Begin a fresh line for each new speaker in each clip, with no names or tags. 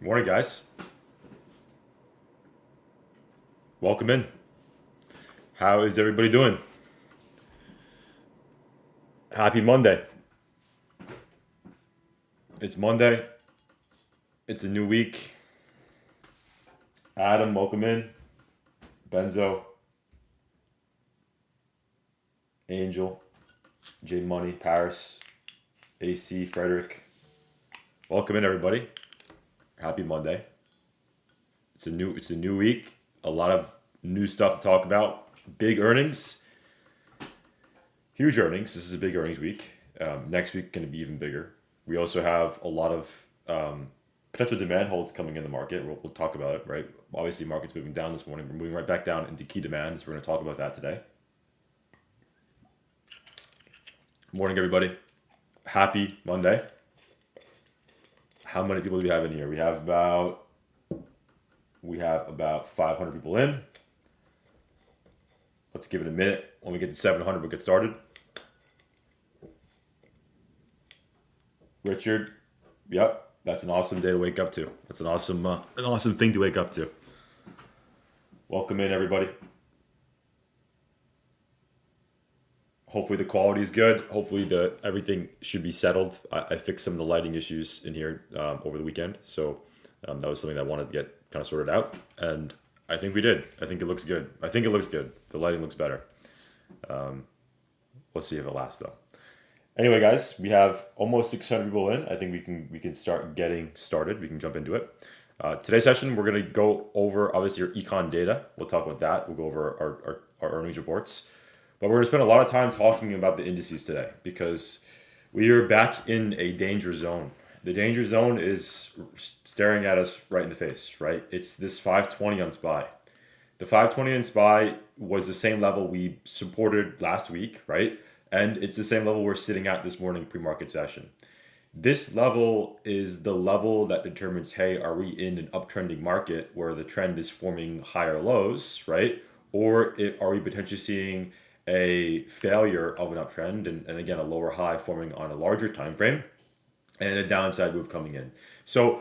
Morning, guys. Welcome in. How is everybody doing? Happy Monday. It's Monday. It's a new week. Adam, welcome in. Benzo, Angel, J Money, Paris, AC, Frederick. Welcome in, everybody. Happy Monday. It's a new week. A lot of new stuff to talk about. Big earnings. Huge earnings. This is a big earnings week. Next week going to be even bigger. We also have a lot of potential demand holds coming in the market. We'll talk about it, right? Obviously, market's moving down this morning. We're moving right back down into key demand, so we're going to talk about that today. Morning, everybody. Happy Monday. How many people do we have in here? We have about 500 people in. Let's give it a minute. When we get to 700, we'll get started. Richard, yep, that's an awesome day to wake up to. That's an awesome thing to wake up to. Welcome in, everybody. Hopefully the quality is good. Hopefully everything should be settled. I fixed some of the lighting issues in here over the weekend, so that was something that I wanted to get kind of sorted out, and I think we did. I think it looks good. The lighting looks better. Let's see if it lasts though. Anyway, guys, we have almost 600 people in. I think we can start getting started. We can jump into it. Today's session, we're going to go over obviously your econ data. We'll talk about that. We'll go over our earnings reports. But we're going to spend a lot of time talking about the indices today because we are back in a danger zone. The danger zone is staring at us right in the face, right? It's this 520 on SPY. The 520 on SPY was the same level we supported last week, right? And it's the same level we're sitting at this morning pre-market session. This level is the level that determines, hey, are we in an uptrending market where the trend is forming higher lows, right? Or are we potentially seeing a failure of an uptrend and again, a lower high forming on a larger time frame and a downside move coming in. So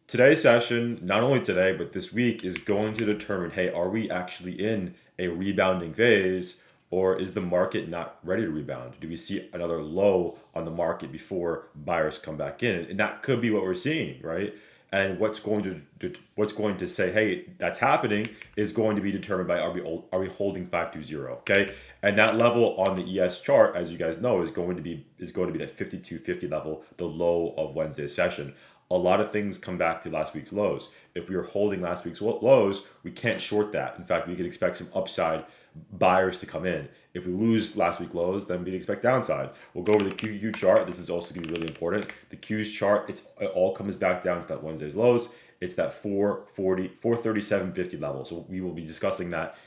today's session, not only today, but this week is going to determine, hey, are we actually in a rebounding phase? Or is the market not ready to rebound? Do we see another low on the market before buyers come back in? And that could be what we're seeing, right? And what's going to say, hey, that's happening is going to be determined by are we holding 520, okay? And that level on the ES chart, as you guys know, is going to be that 5250 level, the low of Wednesday's session. A lot of things come back to last week's lows. If we are holding last week's lows, we can't short that. In fact, we could expect some upside buyers to come in. If we lose last week's lows, then we'd expect downside. We'll go over the QQ chart. This is also going to be really important. The Q's chart, it all comes back down to that Wednesday's lows. It's that 437.50 level. So we will be discussing that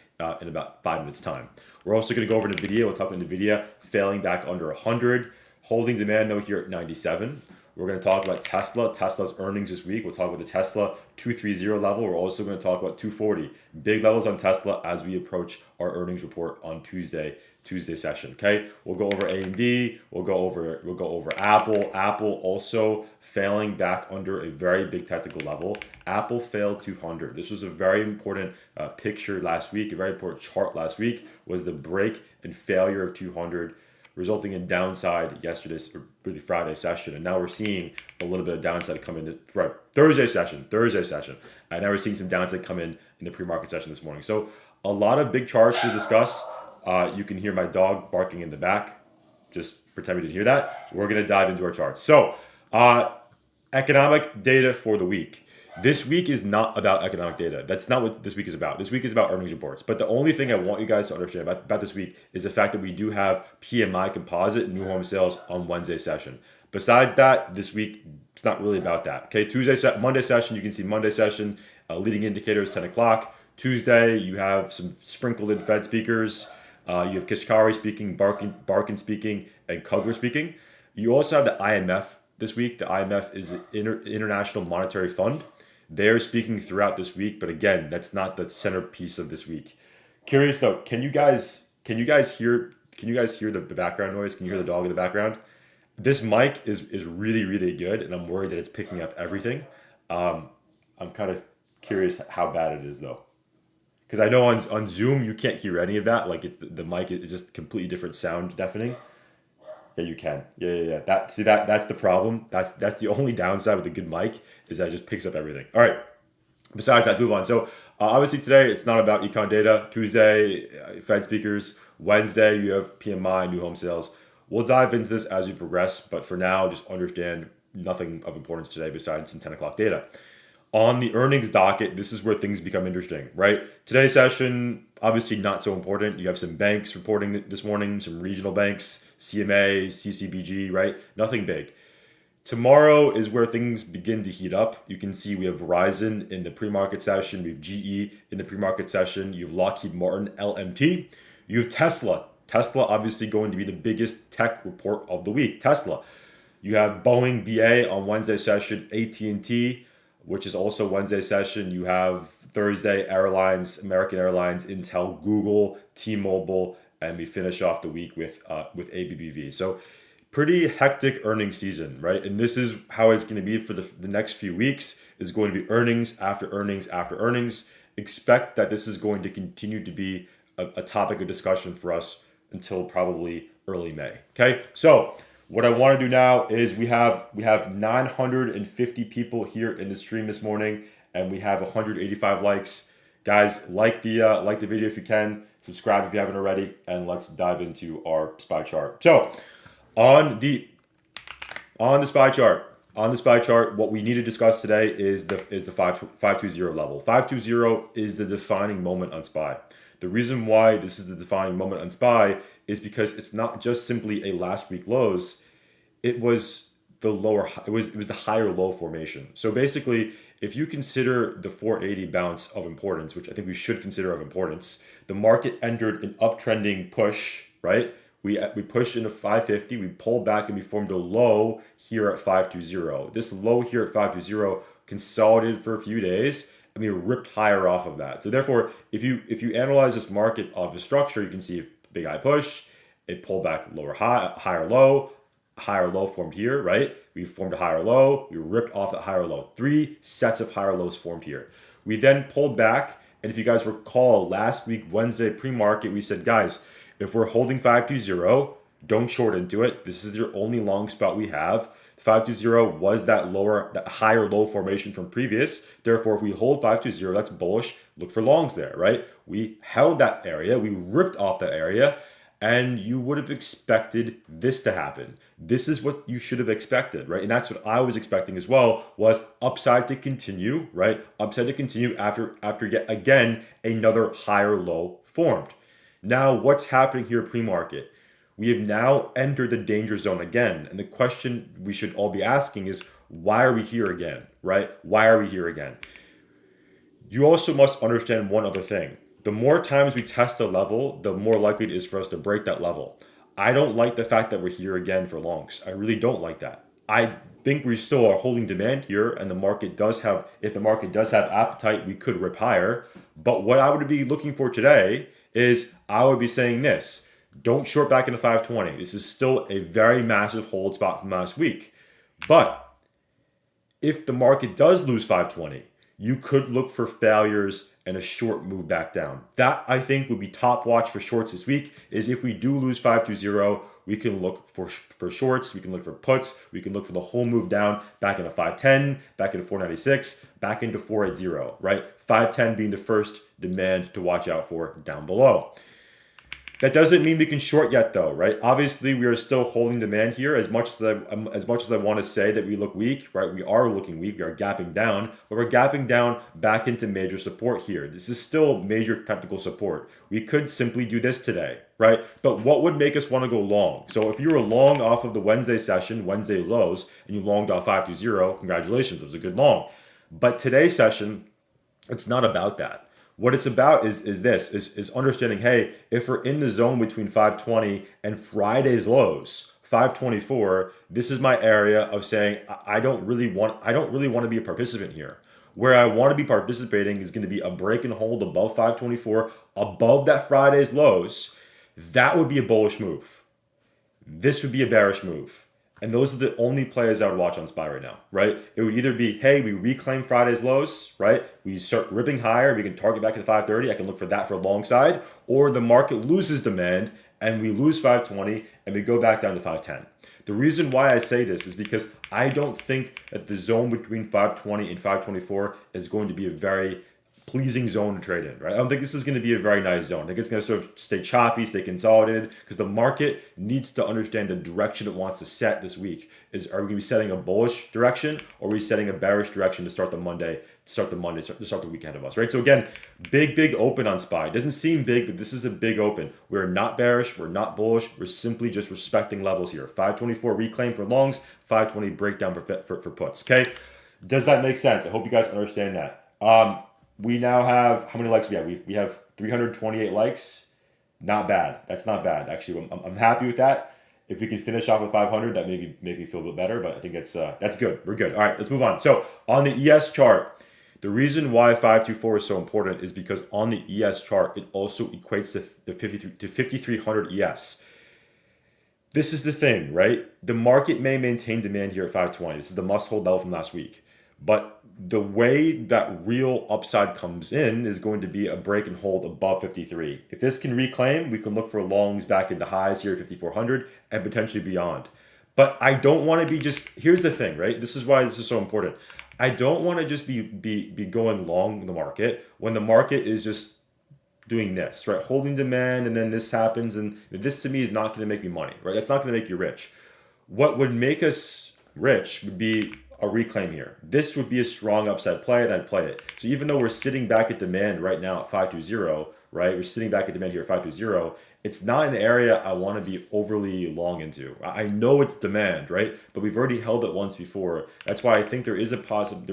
in about 5 minutes time. We're also going to go over NVDA. We'll talk about NVDA failing back under 100, holding demand though here at 97. We're going to talk about Tesla's earnings this week. We'll talk about the Tesla 230 level. We're also going to talk about 240. Big levels on Tesla as we approach our earnings report on Tuesday session. Okay, we'll go over AMD. We'll go over Apple. Apple also failing back under a very big technical level. Apple failed 200. This was a very important picture last week. A very important chart last week was the break and failure of 200. Resulting in downside yesterday's or really Friday session, and now we're seeing a little bit of downside come in the Thursday session, and now we're seeing some downside come in the pre-market session this morning. So a lot of big charts to discuss. You can hear my dog barking in the back. Just pretend we didn't hear that. We're going to dive into our charts. So economic data for the week. This week is not about economic data. That's not what this week is about. This week is about earnings reports. But the only thing I want you guys to understand about this week is the fact that we do have PMI composite new home sales on Wednesday session. Besides that, this week, it's not really about that. Okay, Monday session, you can see Monday session, leading indicators 10 o'clock. Tuesday, you have some sprinkled in Fed speakers. You have Kashkari speaking, Barkin speaking, and Kugler speaking. You also have the IMF this week. The IMF is the International Monetary Fund. They're speaking throughout this week, but again, that's not the centerpiece of this week. Curious though, can you guys hear the background noise? Can you hear the dog in the background? This mic is really, really good, and I'm worried that it's picking up everything. I'm kind of curious how bad it is though. Because I know on Zoom you can't hear any of that. Like the mic is just completely different sound deafening. Yeah, you can. Yeah. That's the problem. That's the only downside with a good mic is that it just picks up everything. All right. Besides that, let's move on. So obviously today it's not about econ data. Tuesday, Fed speakers. Wednesday you have PMI, new home sales. We'll dive into this as we progress, but for now, just understand nothing of importance today besides some 10 o'clock data. On the earnings docket, this is where things become interesting, right? Today's session, obviously not so important. You have some banks reporting this morning, some regional banks, CMA, CCBG, right? Nothing big. Tomorrow is where things begin to heat up. You can see we have Verizon in the pre-market session. We have GE in the pre-market session. You have Lockheed Martin, LMT. You have Tesla. Tesla obviously going to be the biggest tech report of the week. Tesla. You have Boeing, BA on Wednesday session, AT&T, which is also Wednesday session. You have Thursday Airlines, American Airlines, Intel, Google, T-Mobile, and we finish off the week with ABBV. So pretty hectic earnings season, right? And this is how it's going to be for the next few weeks. Is going to be earnings after earnings after earnings. Expect that this is going to continue to be a topic of discussion for us until probably early May. Okay, so what I want to do now is we have 950 people here in the stream this morning, and we have 185 likes. Guys, like the video if you can, subscribe if you haven't already, and let's dive into our SPY chart. So on the SPY chart, what we need to discuss today is the 520 level. 520 is the defining moment on SPY. The reason why this is the defining moment on SPY is because it's not just simply a last week lows. It was the higher low formation. So basically, if you consider the 480 bounce of importance, which I think we should consider of importance, the market entered an uptrending push, right? We pushed into 550, we pulled back, and we formed a low here at 520. This low here at 520 consolidated for a few days, and we ripped higher off of that. So therefore, if you analyze this market of the structure, you can see big high push, it pulled back lower high, higher low formed here, right? We formed a higher low, we ripped off that higher low. 3 sets of higher lows formed here. We then pulled back, and if you guys recall, last week, Wednesday pre-market, we said, guys, if we're holding 520, don't short into it. This is your only long spot we have. 520 was that higher low formation from previous. Therefore, if we hold 520, that's bullish. Look for longs there, right? We held that area, we ripped off that area, and you would have expected this to happen. This is what you should have expected, right? And that's what I was expecting as well, was upside to continue, right? Upside to continue after yet again another higher low formed. Now, what's happening here pre-market? We have now entered the danger zone again. And the question we should all be asking is, why are we here again, right? Why are we here again? You also must understand one other thing. The more times we test a level, the more likely it is for us to break that level. I don't like the fact that we're here again for longs. I really don't like that. I think we still are holding demand here, and if the market does have appetite, we could rip higher. But what I would be looking for today is I would be saying this. Don't short back into 520. This is still a very massive hold spot from last week. But if the market does lose 520, you could look for failures and a short move back down. That, I think, would be top watch for shorts this week, is if we do lose 520, we can look for shorts, we can look for puts, we can look for the whole move down back into 510, back into 496, back into 480, right? 510 being the first demand to watch out for down below. That doesn't mean we can short yet though, right? Obviously, we are still holding demand here as much as I want to say that we look weak, right? We are looking weak, we are gapping down, but we're gapping down back into major support here. This is still major technical support. We could simply do this today, right? But what would make us want to go long? So if you were long off of the Wednesday session, Wednesday lows, and you longed off 520, congratulations, it was a good long. But today's session, it's not about that. What it's about is understanding, hey, if we're in the zone between 520 and Friday's lows, 524, this is my area of saying I don't really want to be a participant here. Where I want to be participating is going to be a break and hold above 524, above that Friday's lows. That would be a bullish move. This would be a bearish move. And those are the only plays I would watch on SPY right now, right? It would either be, hey, we reclaim Friday's lows, right? We start ripping higher, we can target back at the 530, I can look for that for a long side, or the market loses demand and we lose 520 and we go back down to 510. The reason why I say this is because I don't think that the zone between 520 and 524 is going to be a very pleasing zone to trade in, right? I don't think this is going to be a very nice zone. I think it's going to sort of stay choppy, stay consolidated, because the market needs to understand the direction it wants to set this week. Are we going to be setting a bullish direction, or are we setting a bearish direction to start the week ahead of us, right? So again, big open on SPY. It doesn't seem big, but this is a big open. We're not bearish, we're not bullish, we're simply just respecting levels here. 524 reclaim for longs, 520 breakdown for puts, okay? Does that make sense? I hope you guys understand that. We now have, how many likes we have? We have 328 likes. Not bad. That's not bad. Actually, I'm happy with that. If we can finish off with 500, that maybe make me feel a bit better, but I think that's good. We're good. All right, let's move on. So on the ES chart, the reason why 524 is so important is because on the ES chart, it also equates to the 5300 ES. This is the thing, right? The market may maintain demand here at 520. This is the must-hold level from last week. But the way that real upside comes in is going to be a break and hold above 53. If this can reclaim, we can look for longs back into highs here at 5400 and potentially beyond. But I don't want to be here's the thing, right? This is why this is so important. I don't want to just be going long in the market when the market is just doing this, right? Holding demand, and then this happens, and this to me is not going to make me money, right? That's not going to make you rich. What would make us rich would be a reclaim here. This would be a strong upside play, and I'd play it. So even though we're sitting back at demand right now at 520, right? We're sitting back at demand here at 520. It's not an area I want to be overly long into. I know it's demand, right? But we've already held it once before. That's why I think there is possible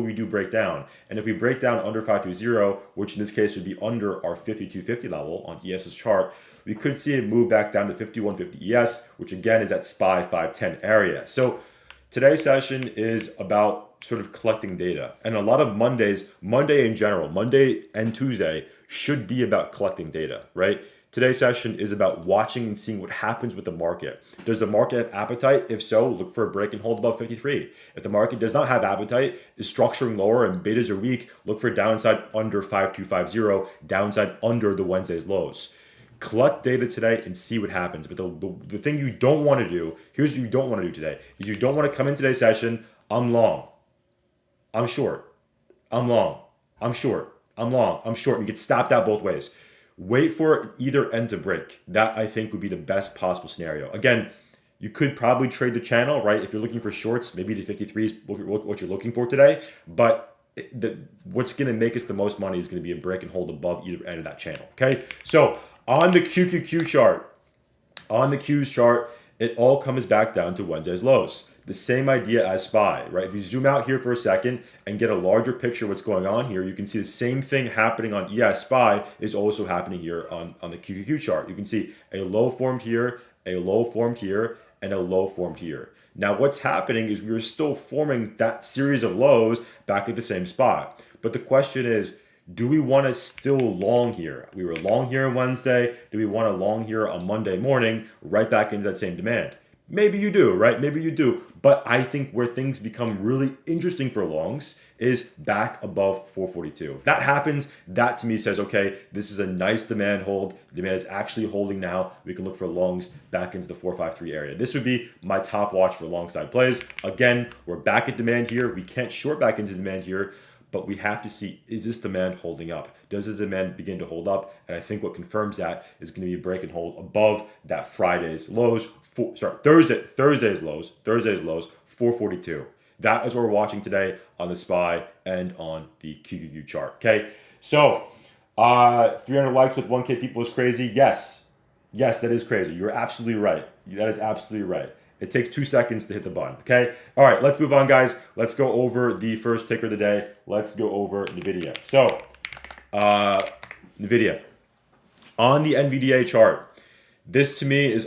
we do break down. And if we break down under 520, which in this case would be under our 5250 level on ES's chart, we could see it move back down to 5150 ES, which again is at SPY 510 area. So today's session is about sort of collecting data. And a lot of Monday in general, Monday and Tuesday should be about collecting data, right? Today's session is about watching and seeing what happens with the market. Does the market have appetite? If so, look for a break and hold above 53. If the market does not have appetite, is structuring lower and betas are weak, look for downside under 5250, downside under the Wednesday's lows. Collect data today and see what happens. But the thing you don't want to do, here's what you don't want to do today, is you don't want to come in today's session, I'm long, I'm short, I'm long, I'm short, I'm long, I'm short. You get stopped out both ways. Wait for either end to break. That I think would be the best possible scenario. Again, you could probably trade the channel, right? If you're looking for shorts, maybe the 53 is what you're looking for today. But what's going to make us the most money is going to be a break and hold above either end of that channel. Okay, so on the QQQ chart, on the Q's chart, it all comes back down to Wednesday's lows. The same idea as SPY, right? If you zoom out here for a second and get a larger picture of what's going on here, you can see the same thing happening on ES SPY is also happening here on the QQQ chart. You can see a low formed here, a low formed here, and a low formed here. Now what's happening is we're still forming that series of lows back at the same spot. But the question is, do we want to still long here? We were long here on Wednesday. Do we want to long here on Monday morning, right back into that same demand? Maybe you do, right? Maybe you do. But I think where things become really interesting for longs is back above 442. If that happens, that to me says, okay, this is a nice demand hold. Demand is actually holding now. We can look for longs back into the 453 area. This would be my top watch for long side plays. Again, we're back at demand here. We can't short back into demand here. But we have to see, is this demand holding up? Does the demand begin to hold up? And I think what confirms that is going to be a break and hold above that Friday's lows, Thursday's lows, 442. That is what we're watching today on the SPY and on the QQQ chart. Okay, so 300 likes with 1K people is crazy. Yes, that is crazy. You're absolutely right. That is absolutely right. It takes 2 seconds to hit the button, okay? All right, let's move on, guys. Let's go over the first ticker of the day. Let's go over NVDA. So, NVIDIA. On the NVDA chart, this to me is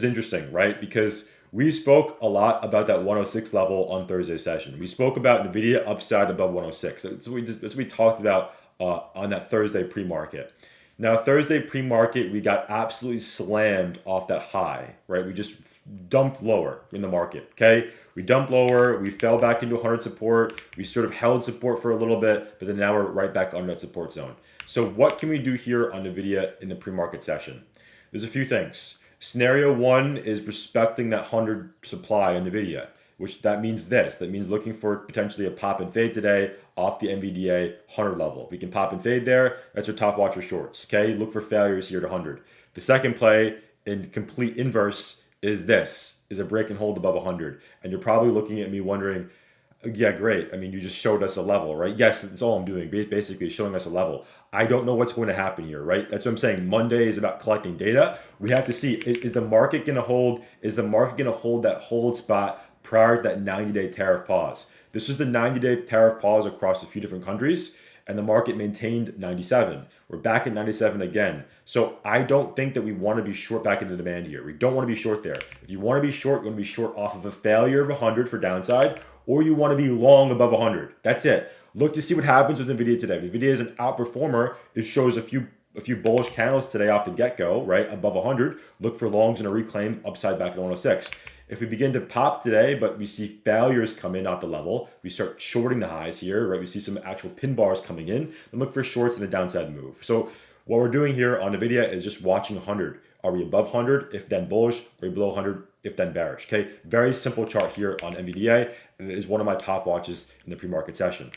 interesting, right? Because we spoke a lot about that 106 level on Thursday's session. We spoke about NVIDIA upside above 106. That's what we talked about on that Thursday pre-market. Now, Thursday pre-market, we got absolutely slammed off that high, right? We just dumped lower in the market, okay? We dumped lower, we fell back into 100 support, we sort of held support for a little bit, but then now we're right back on that support zone. So what can we do here on NVIDIA in the pre-market session? There's a few things. Scenario one is respecting that 100 supply on NVIDIA, which that means this. That means looking for potentially a pop and fade today off the NVDA 100 level. If we can pop and fade there, that's your top watcher shorts, okay? Look for failures here to 100. The second play in complete inverse is this, is a break and hold above 100. And you're probably looking at me wondering, yeah, great. I mean, you just showed us a level, right? Yes, that's all I'm doing, basically showing us a level. I don't know what's going to happen here, right? That's what I'm saying. Monday is about collecting data. We have to see, is the market going to hold? Is the market going to hold that hold spot prior to that 90-day tariff pause? This was the 90-day tariff pause across a few different countries, and the market maintained 97. We're back at 97 again. So I don't think that we want to be short back into demand here. We don't want to be short there. If you want to be short, you want to be short off of a failure of 100 for downside, or you want to be long above 100. That's it. Look to see what happens with NVIDIA today. If NVIDIA is an outperformer, it shows a few bullish candles today off the get-go, right, above 100. Look for longs and a reclaim upside back at 106. If we begin to pop today, but we see failures come in off the level, we start shorting the highs here, right? We see some actual pin bars coming in, then look for shorts and a downside move. So what we're doing here on NVIDIA is just watching 100. Are we above 100? If then bullish. Are we below 100? If then bearish. Okay, very simple chart here on NVDA, and it is one of my top watches in the pre-market session.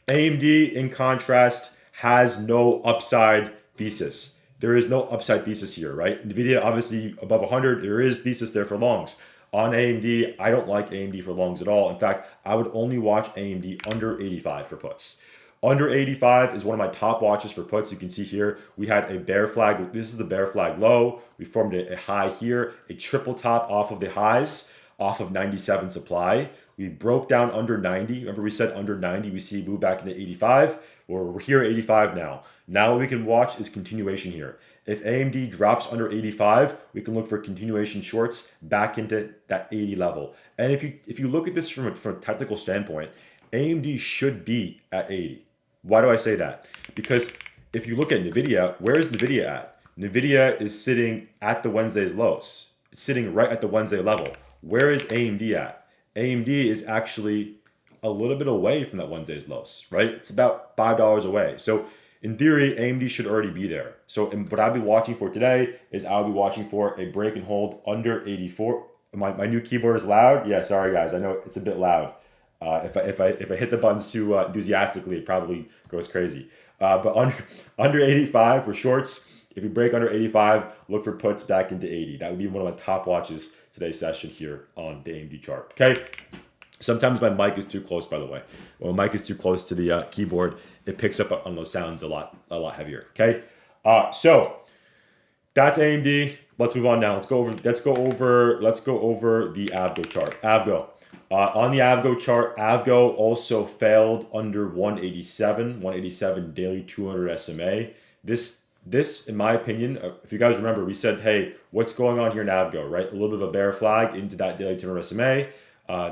AMD, in contrast, has no upside thesis. There is no upside thesis here, right? NVIDIA obviously above 100. There is thesis there for longs. On AMD, I don't like AMD for longs at all. In fact, I would only watch AMD under 85 for puts. Under 85 is one of my top watches for puts. You can see here, we had a bear flag. This is the bear flag low. We formed a high here, a triple top off of the highs, off of 97 supply. We broke down under 90. Remember we said under 90, we see move back into 85. We're here at 85 now. Now what we can watch is continuation here. If AMD drops under 85, we can look for continuation shorts back into that 80 level. And if you look at this from a technical standpoint, AMD should be at 80. Why do I say that? Because if you look at NVIDIA, where is NVIDIA at? NVIDIA is sitting at the Wednesday's lows. It's sitting right at the Wednesday level. Where is AMD at? AMD is actually a little bit away from that Wednesday's lows, right? It's about $5 away. So in theory, AMD should already be there. So what I'll be watching for today is I'll be watching for a break and hold under 84. My new keyboard is loud. Yeah, sorry guys, I know it's a bit loud. If I hit the buttons too enthusiastically, it probably goes crazy. But under 85 for shorts. If we break under 85, look for puts back into 80. That would be one of my top watches today's session here on the AMD chart. Okay. Sometimes my mic is too close, by the way. When my mic is too close to the keyboard, it picks up on those sounds a lot heavier. Okay. So that's AMD. Let's move on now. Let's go over the AVGO chart. AVGO. On the AVGO chart, AVGO also failed under 187 daily 200 SMA. This, in my opinion, if you guys remember, we said, hey, what's going on here in AVGO, right? A little bit of a bear flag into that daily 200 SMA.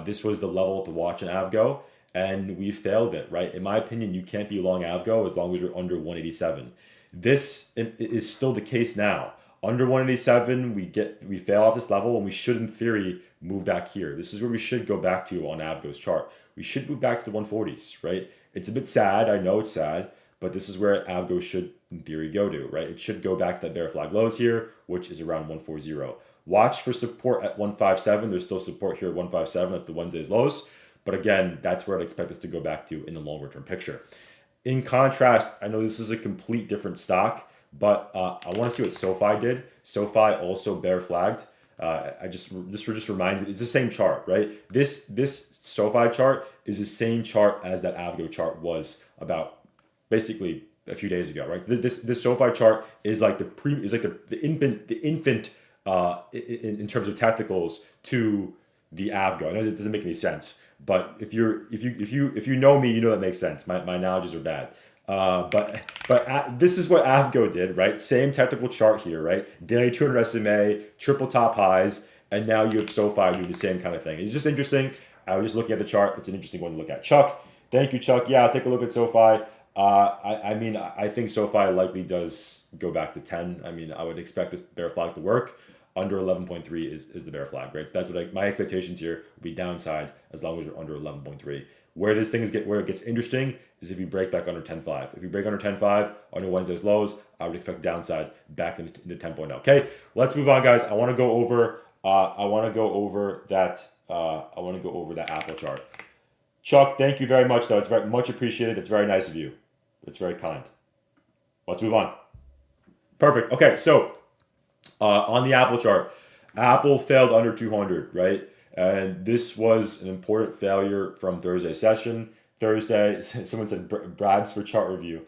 This was the level to watch in AVGO, and we failed it, right? In my opinion, you can't be long AVGO as long as you're under 187. This is still the case now. Under 187, we fail off this level, and we should, in theory, move back here. This is where we should go back to on AVGO's chart. We should move back to the 140s, right? It's a bit sad. I know it's sad, but this is where AVGO should, in theory, go to, right? It should go back to that bear flag lows here, which is around 140. Watch for support at 157. There's still support here at 157. That's the Wednesday's lows. But again, that's where I'd expect us to go back to in the longer term picture. In contrast, I know this is a complete different stock, but I want to see what SOFI did. SOFI also bear flagged. This will just remind you, it's the same chart, right? This SOFI chart is the same chart as that AVGO chart was about basically a few days ago, right? This SOFI chart is like the infant in terms of tacticals to the AVGO. I know that doesn't make any sense, but if you know me, you know that makes sense. My analogies are bad. But this is what AVGO did, right? Same technical chart here, right? Daily 200 SMA, triple top highs, and now you have SOFI doing the same kind of thing. It's just interesting. I was just looking at the chart. It's an interesting one to look at. Chuck, thank you, Chuck. Yeah, I'll take a look at SOFI. I mean, I think SOFI likely does go back to 10. I mean, I would expect this bear flag to work. Under 11.3 is the bear flag, right? So that's what my expectations here would be downside as long as you're under 11.3. Where it gets interesting is if you break back under 10.5. If you break under 10.5 under Wednesday's lows, I would expect downside back into 10.0. Okay, let's move on, guys. I want to go over that Apple chart. Chuck, thank you very much, though. It's very much appreciated. It's very nice of you. It's very kind. Let's move on. Perfect. Okay, so on the Apple chart, Apple failed under 200, right? And this was an important failure from Thursday's session. Thursday, someone said bribes for chart review.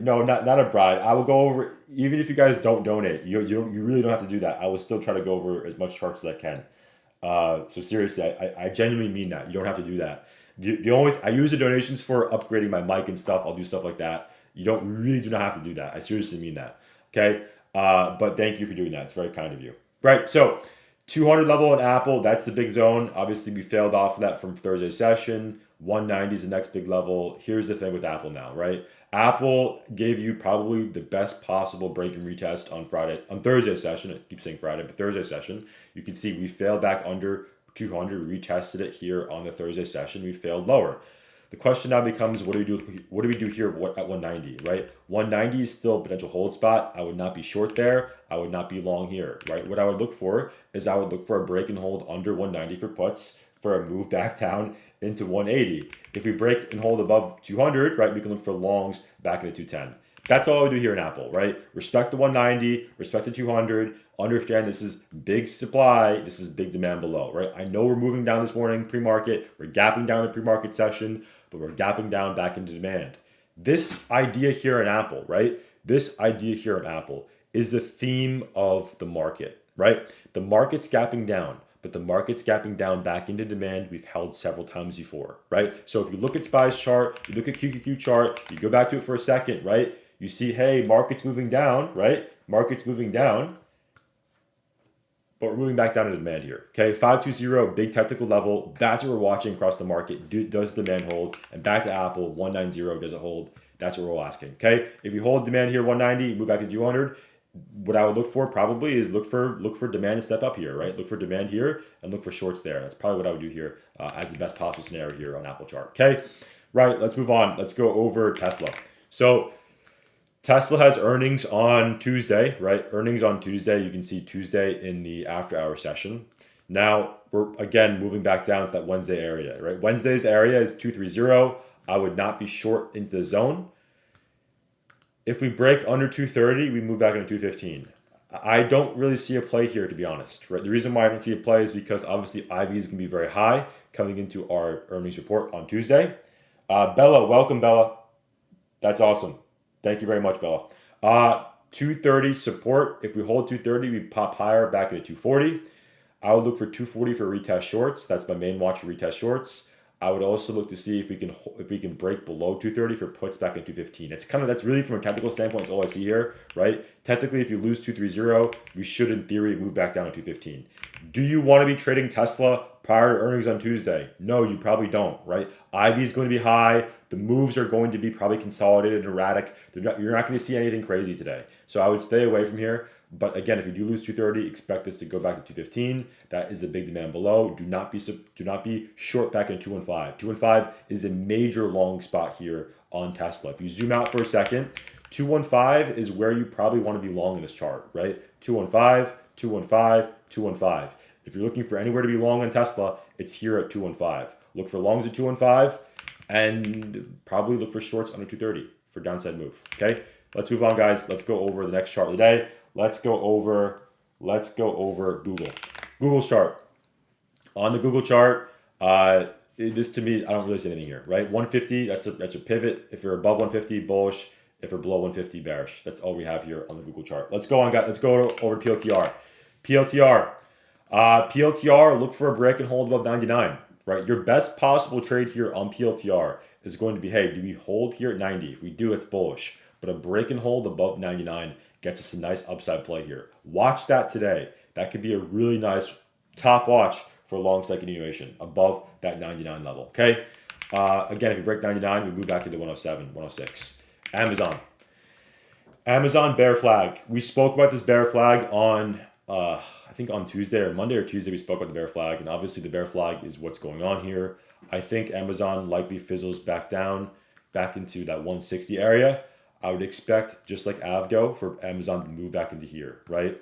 No, not a bribe. I will go over, even if you guys don't donate, you really don't have to do that. I will still try to go over as much charts as I can. So seriously, I genuinely mean that. You don't have to do that. I use the donations for upgrading my mic and stuff. I'll do stuff like that. You do not have to do that. I seriously mean that. Okay. But thank you for doing that. It's very kind of you. Right. So 200 level at Apple, that's the big zone. Obviously, we failed off of that from Thursday's session. 190 is the next big level. Here's the thing with Apple now, right? Apple gave you probably the best possible break and retest on Thursday's session. I keep saying Friday, but Thursday session. You can see we failed back under 200, retested it here on the Thursday session. We failed lower. The question now becomes, what do we do here at 190, right? 190 is still a potential hold spot. I would not be short there. I would not be long here, right? What I would look for is a break and hold under 190 for puts, for a move back down into 180. If we break and hold above 200, right, we can look for longs back into 210. That's all I do here in Apple, right? Respect the 190, respect the 200, understand this is big supply, this is big demand below, right? I know we're moving down this morning, pre-market, we're gapping down the pre-market session, but we're gapping down back into demand. This idea here in Apple, right? This idea here in Apple is the theme of the market, right? The market's gapping down, but the market's gapping down back into demand we've held several times before, right? So if you look at SPY's chart, you look at QQQ chart, you go back to it for a second, right? You see, hey, market's moving down, right? Market's moving down, but we're moving back down to demand here. Okay, 520, big technical level. That's what we're watching across the market. Does demand hold? And back to Apple, 190, does it hold? That's what we're asking. Okay, if you hold demand here, 190, move back to 200. What I would look for probably is look for demand to step up here, right? Look for demand here and look for shorts there. That's probably what I would do here as the best possible scenario here on Apple chart. Okay, right. Let's move on. Let's go over Tesla. So Tesla has earnings on Tuesday, right? Earnings on Tuesday. You can see Tuesday in the after-hour session. Now, we're, again, moving back down to that Wednesday area, right? Wednesday's area is 230. I would not be short into the zone. If we break under 230, we move back into 215. I don't really see a play here, to be honest, right? The reason why I don't see a play is because, obviously, IV is going to be very high coming into our earnings report on Tuesday. Bella, welcome, Bella. That's awesome. Thank you very much, Bella. 230 support. If we hold 230, we pop higher back into 240. I would look for 240 for retest shorts. That's my main watch for retest shorts. I would also look to see if we can break below 230 for puts back in 215. That's really from a technical standpoint. It's all I see here, right? Technically, if you lose 230, we should in theory move back down to 215. Do you want to be trading Tesla prior to earnings on Tuesday? No, you probably don't, right? IV is going to be high. The moves are going to be probably consolidated and erratic. You're not going to see anything crazy today. So I would stay away from here. But again, if you do lose 230, expect this to go back to 215. That is the big demand below. Do not be short back in 215. 215 is the major long spot here on Tesla. If you zoom out for a second, 215 is where you probably want to be long in this chart, right? 215, 215, 215. If you're looking for anywhere to be long on Tesla, it's here at 215. Look for longs at 215 and probably look for shorts under 230 for downside move. Okay, let's move on, guys. Let's go over the next chart of the day. Let's go over Google. Google's chart. On the Google chart, this to me, I don't really see anything here, right? 150, that's a pivot. If you're above 150, bullish. If you're below 150, bearish. That's all we have here on the Google chart. Let's go on, guys. Let's go over PLTR. PLTR, look for a break and hold above 99, right? Your best possible trade here on PLTR is going to be, hey, do we hold here at 90? If we do, it's bullish. But a break and hold above 99 gets us a nice upside play here. Watch that today. That could be a really nice top watch for long side continuation above that 99 level, okay? Again, if you break 99, we move back into 107, 106. Amazon. Amazon bear flag. We spoke about this bear flag on, I think on Tuesday or Monday or Tuesday, we spoke about the bear flag. And obviously the bear flag is what's going on here. I think Amazon likely fizzles back down, back into that 160 area. I would expect, just like AVGO, for Amazon to move back into here, right?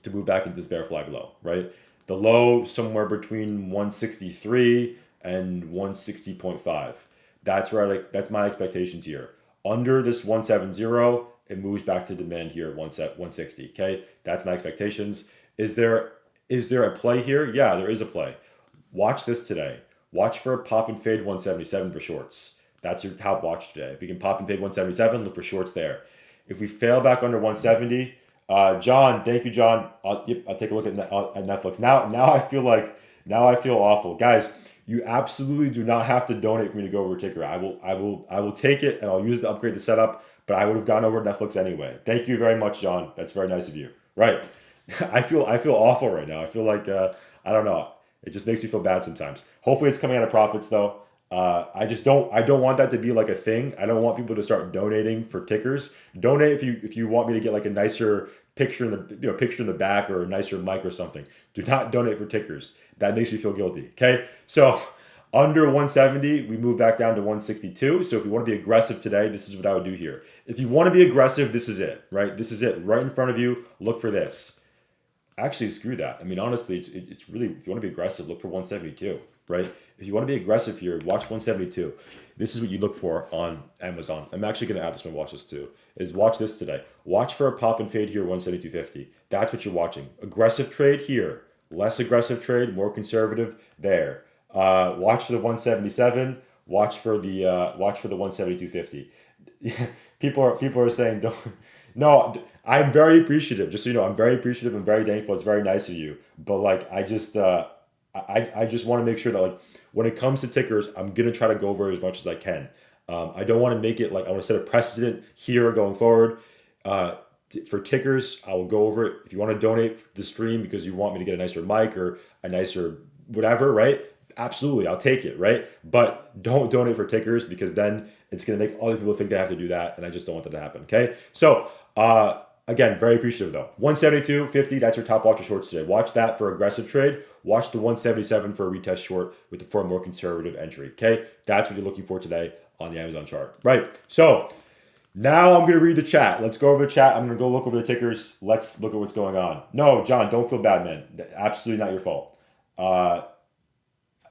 To move back into this bear flag low, right? The low somewhere between 163 and 160.5. That's my expectations here. Under this 170, it moves back to demand here at 160. Okay, that's my expectations. Is there a play here? Yeah, there is a play. Watch this today. Watch for a pop and fade 177 for shorts. That's your top watch today. If we can pop and fade 177, look for shorts there. If we fail back under 170, John, thank you, John. I'll take a look at Netflix. Now I feel awful, guys. You absolutely do not have to donate for me to go over ticker. I will take it and I'll use it to upgrade the setup. But I would have gone over Netflix anyway. Thank you very much, John. That's very nice of you. Right. I feel awful right now. I feel like I don't know. It just makes me feel bad sometimes. Hopefully it's coming out of profits though. I don't want that to be like a thing. I don't want people to start donating for tickers. Donate if you want me to get like a nicer picture in the back or a nicer mic or something. Do not donate for tickers. That makes me feel guilty. Okay, so under 170, we move back down to 162. So if you want to be aggressive today, this is what I would do here. If you want to be aggressive, this is it, right? This is it right in front of you. Look for this. Actually, screw that. I mean, honestly, it's really, if you want to be aggressive, look for 172, right? If you want to be aggressive here, watch 172. This is what you look for on Amazon. I'm actually going to add this to my watch list too, is watch this today. Watch for a pop and fade here, 172.50. That's what you're watching. Aggressive trade here, less aggressive trade, more conservative there. Watch for the 177. Watch for the 172.50. people are saying don't. No, I'm very appreciative. Just so you know, I'm very appreciative and very thankful. It's very nice of you. But like, I just want to make sure that like when it comes to tickers, I'm gonna try to go over as much as I can. I don't want to make it like I want to set a precedent here going forward. For tickers, I will go over it. If you want to donate the stream because you want me to get a nicer mic or a nicer whatever, right? Absolutely, I'll take it, right? But don't donate for tickers because then it's going to make other people think they have to do that, and I just don't want that to happen, okay? So, again, very appreciative though. 172.50, that's your top watch of shorts today. Watch that for aggressive trade. Watch the 177 for a retest short for a more conservative entry, okay? That's what you're looking for today on the Amazon chart, right? So, now I'm going to read the chat. Let's go over the chat. I'm going to go look over the tickers. Let's look at what's going on. No, John, don't feel bad, man. Absolutely not your fault.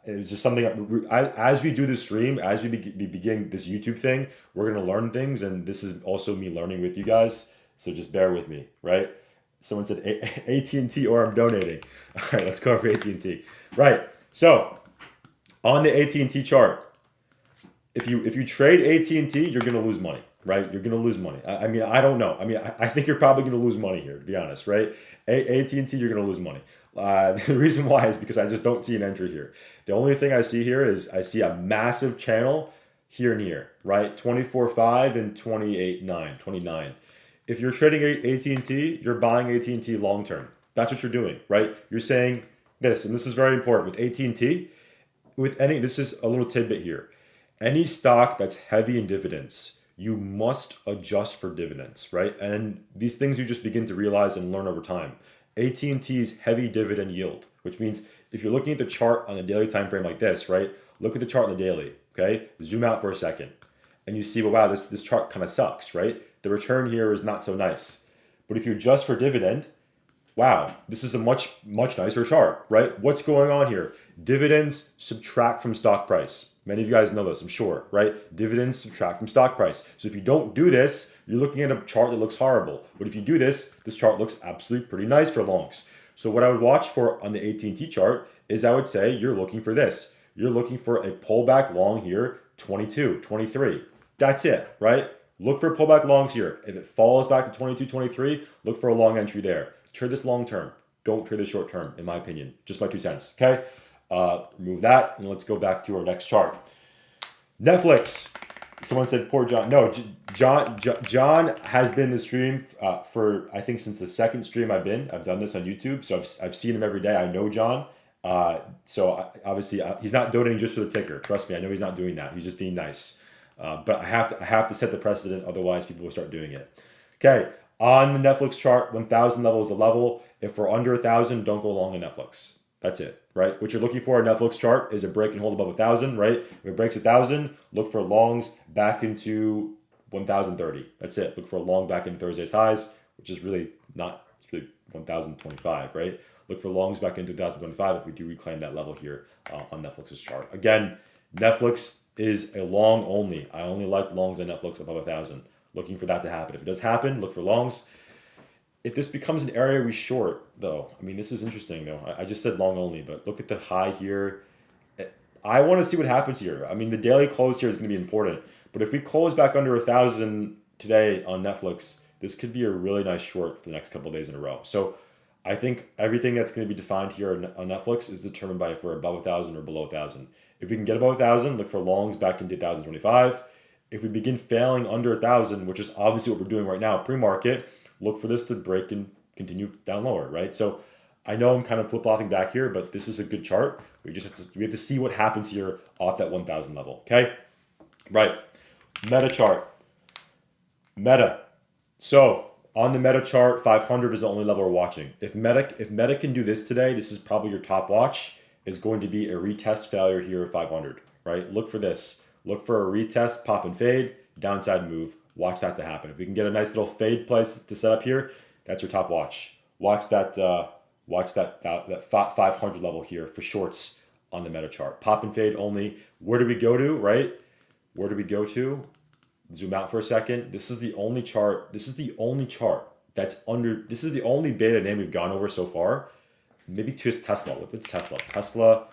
It was just something, as we do this stream, as we begin this YouTube thing, we're going to learn things. And this is also me learning with you guys. So just bear with me, right? Someone said AT&T or I'm donating. All right, let's go over AT&T. Right, so on the AT&T chart, if you trade AT&T, you're going to lose money, right? You're going to lose money. I mean, I don't know. I mean, I think you're probably going to lose money here, to be honest, right? AT&T, you're going to lose money. The reason why is because I just don't see an entry here. The only thing I see here is I see a massive channel here and here, right? 24.5 and 28.9, 29. If you're trading AT&T, you're buying AT&T long term. That's what you're doing, right? You're saying this, and this is very important with AT&T. This is a little tidbit here. Any stock that's heavy in dividends, you must adjust for dividends, right? And these things you just begin to realize and learn over time. AT&T's heavy dividend yield, which means if you're looking at the chart on a daily time frame like this, right? Look at the chart on the daily, okay? Zoom out for a second. And you see, well, wow, this chart kind of sucks, right? The return here is not so nice. But if you adjust for dividend, wow, this is a much nicer chart, right? What's going on here? Dividends subtract from stock price. Many of you guys know this, I'm sure, right? Dividends subtract from stock price. So if you don't do this, you're looking at a chart that looks horrible. But if you do this chart looks absolutely pretty nice for longs. So what I would watch for on the AT&T chart is I would say you're looking for this. You're looking for a pullback long here, 22, 23. That's it, right? Look for pullback longs here. If it falls back to 22, 23, look for a long entry there. Trade this long term. Don't trade this short term, in my opinion. Just my 2 cents, okay? Remove that, and let's go back to our next chart. Netflix. Someone said, poor John. No, John has been in the stream for, I think, since the second stream I've done this on YouTube, so I've seen him every day. I know John. So obviously, he's not donating just for the ticker. Trust me, I know he's not doing that. He's just being nice. But I have to set the precedent, otherwise people will start doing it. Okay, on the Netflix chart, 1,000 level is the level. If we're under 1,000, don't go long on Netflix. That's it, right? What you're looking for in Netflix chart is a break and hold above 1,000, right? If it breaks 1,000, look for longs back into 1,030. That's it. Look for a long back in Thursday's highs, which is really not, it's really 1,025, right? Look for longs back into 1,025 if we do reclaim that level here on Netflix's chart. Again, Netflix is a long only. I only like longs on Netflix above 1,000. Looking for that to happen. If it does happen, look for longs. If this becomes an area we short, though, I mean, this is interesting, though. I just said long only, but look at the high here. I want to see what happens here. I mean, the daily close here is going to be important. But if we close back under 1,000 today on Netflix, this could be a really nice short for the next couple of days in a row. So I think everything that's going to be defined here on Netflix is determined by if we're above 1,000 or below 1,000. If we can get above 1,000, look for longs back into 1,025. If we begin failing under 1,000, which is obviously what we're doing right now, pre-market, look for this to break and continue down lower, right? So I know I'm kind of flip-flopping back here, but this is a good chart. We have to see what happens here off that 1,000 level, okay? Right, meta chart. Meta. So on the meta chart, 500 is the only level we're watching. If meta can do this today, this is probably your top watch. Is going to be a retest failure here at 500, right? Look for this. Look for a retest, pop and fade, downside move. Watch that to happen. If we can get a nice little fade place to set up here, that's your top watch. Watch that 500 level here for shorts on the meta chart. Pop and fade only. Where do we go to, right? Where do we go to? Zoom out for a second. This is the only chart. This is the only chart that's under. This is the only beta name we've gone over so far. Maybe Tesla. Look, it's Tesla.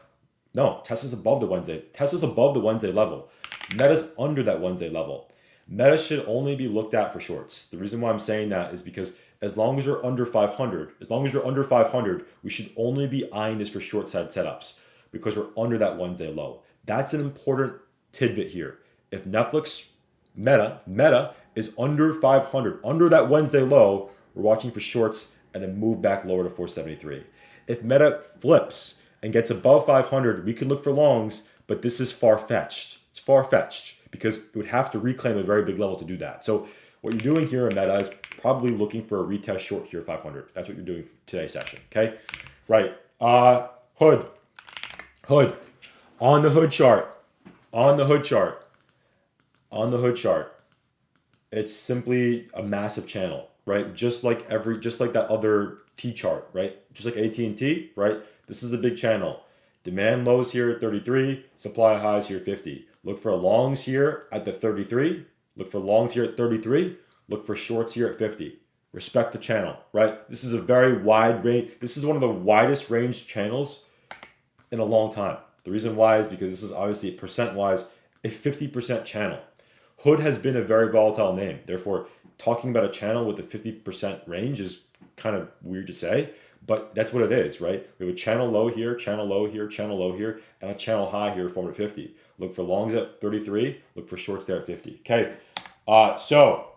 No, Tesla's above the Wednesday. Tesla's above the Wednesday level. Meta's under that Wednesday level. Meta should only be looked at for shorts. The reason why I'm saying that is because as long as you're under 500, we should only be eyeing this for short side setups because we're under that Wednesday low. That's an important tidbit here. If Netflix Meta is under 500, under that Wednesday low, we're watching for shorts and then move back lower to 473. If Meta flips and gets above 500, we can look for longs, but this is far-fetched. It's far-fetched because it would have to reclaim a very big level to do that. So what you're doing here in Meta is probably looking for a retest short here, 500. That's what you're doing for today's session, okay? Right, hood. On the hood chart, it's simply a massive channel, right? Just like that other T chart, right? Just like AT&T, right? This is a big channel. Demand lows here at 33, supply highs here at 50. Look for longs here at the 33. Look for longs here at 33. Look for shorts here at 50. Respect the channel, right? This is a very wide range. This is one of the widest range channels in a long time. The reason why is because this is obviously percent-wise a 50% channel. Hood has been a very volatile name. Therefore, talking about a channel with a 50% range is kind of weird to say, but that's what it is, right? We have a channel low here, channel low here, channel low here, and a channel high here, 450. Look for longs at 33, look for shorts there at 50. Okay, so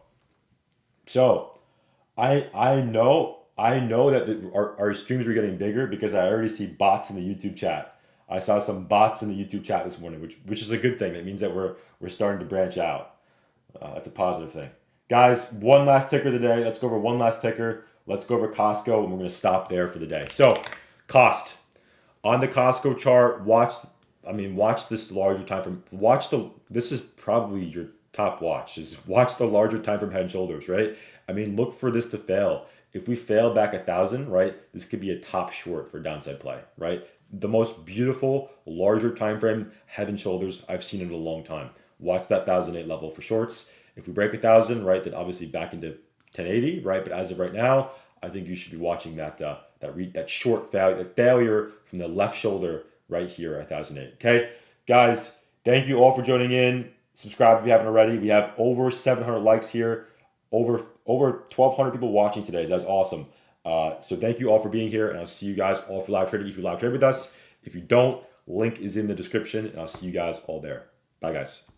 I know that our streams are getting bigger because I already see bots in the YouTube chat. I saw some bots in the YouTube chat this morning, which is a good thing. That means that we're starting to branch out. That's a positive thing. Guys, one last ticker today. Let's go over one last ticker. Let's go over Costco, and we're going to stop there for the day. So, cost. On the Costco chart, watch this larger time frame. This is probably your top watch. Is watch the larger time frame head and shoulders, right? I mean, look for this to fail. If we fail back 1,000, right, this could be a top short for downside play, right? The most beautiful, larger time frame head and shoulders I've seen in a long time. Watch that 1,008 level for shorts. If we break 1,000, right, then obviously back into 1080, right? But as of right now, I think you should be watching that short failure from the left shoulder right here at 1,008. Okay, guys, thank you all for joining in. Subscribe if you haven't already. We have over 700 likes here, over 1,200 people watching today. That's awesome. So thank you all for being here, and I'll see you guys all for live trading if you live trade with us. If you don't, link is in the description, and I'll see you guys all there. Bye, guys.